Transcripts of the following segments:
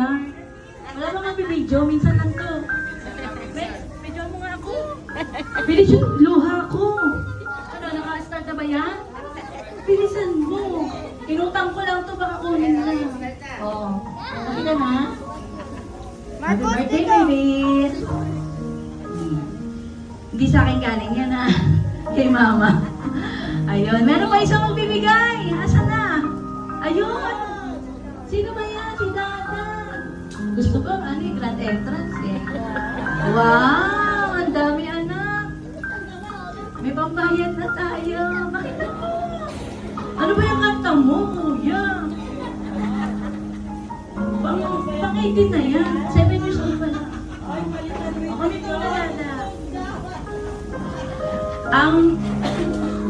ha? Wala bang video? Minsan lang to. Video mo nga ako. Bilis yung luha ko. Ano, naka-start na ba yan? Bilisan mo. Inutang ko lang to, baka kunin na. Oo. Okay ka na? Happy birthday, babies! Hindi sa akin galing yan, ha? Kay mama. Ayun, meron pa isang magbibigay. Asa na? Ayun! Sino ba yan? Si Dada. Gusto ba, grand entrance eh. Wow! Ang dami, anak. May pambayad na tayo. Makita mo. Ano ba yung kanta mo, kuya? Pang 18 na yan. 7 years old pa lang. O, kami po na, Dada.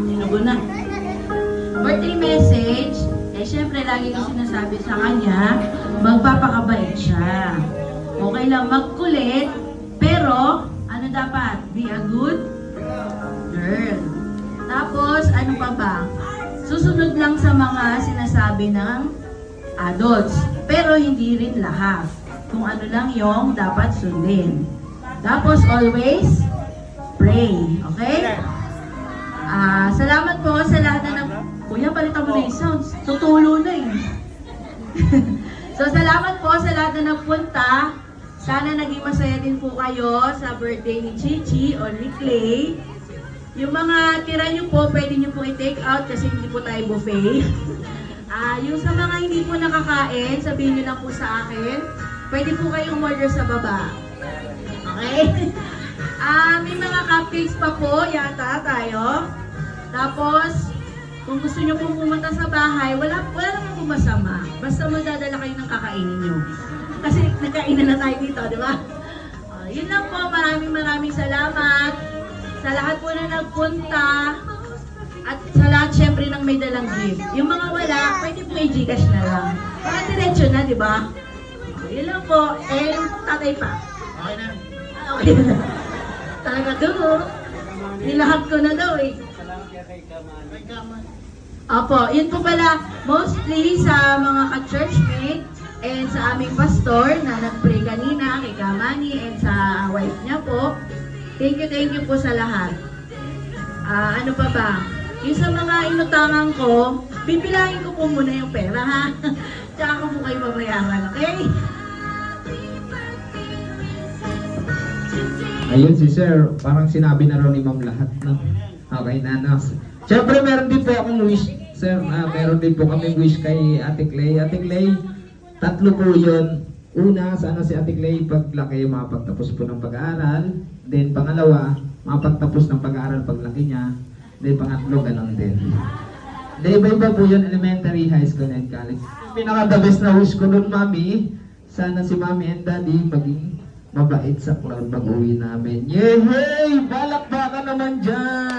Sinubo na. Birthday message, syempre lagi ko sinasabi sa kanya, magpapakabait siya. Okay lang magkulit, pero ano dapat? Be a good girl. Tapos, ano pa ba? Susunod lang sa mga sinasabi ng adults. Pero hindi rin lahat. Kung ano lang yung dapat sundin. Tapos, always pray. Okay? Salamat po sa lahat na Kuya, palitan mo na yung sounds. Tutulo na eh. So, salamat po sa lahat na nagpunta. Sana naging masaya din po kayo sa birthday ni Chichi o ni Clay. Yung mga tira nyo po, pwede nyo po i-take out kasi hindi po tayo buffet. Yung sa mga hindi po nakakain, sabihin nyo lang po sa akin. Pwede po kayong order sa baba. Okay? May mga cupcakes pa po yata tayo. Tapos, kung gusto nyo pong pumunta sa bahay, wala naman po masama. Basta magdadala kayo ng kakainin nyo. Kasi nagkainan na tayo dito, di ba? Yun lang po, maraming salamat sa lahat po na nagpunta at sa lahat syempre ng may dalang gift. Yung mga wala, pwede po i-Gcash na lang. Para diretso na, di ba? Yun lang po. Tatay pa. Okay na. Okay na. Talaga doon. Nilahat ko na daw eh. Opo, yun po pala, mostly sa mga ka-churchmate and sa aming pastor na nag-pray kanina kay Kamani and sa wife niya po. Thank you po sa lahat. Ano pa ba? Yung sa mga inutangan ko, bibilangin ko po muna yung pera ha. Tsaka ko po kayo babayaran, okay? Ayun si Sir, parang sinabi na raw ni Ma'am lahat, no? Okay na, no? Siyempre, meron din po akong wish, Sir. Meron din po kaming wish kay Ate Clay. Ate Clay, 3 po yun. Una, sana si Ate Clay paglaki, mapagtapos po ng pag-aaral. Then, pangalawa, mapagtapos ng pag-aaral paglaki niya. Then, pangatlo, ganon din. Then, iba-iba po yun, elementary, high school, and college. Pinaka-the best na wish ko nun, Mami, sana si Mami and Daddy maging mabait sa cloud pag-uwi namin. Yehey! Balak ba ka naman dyan?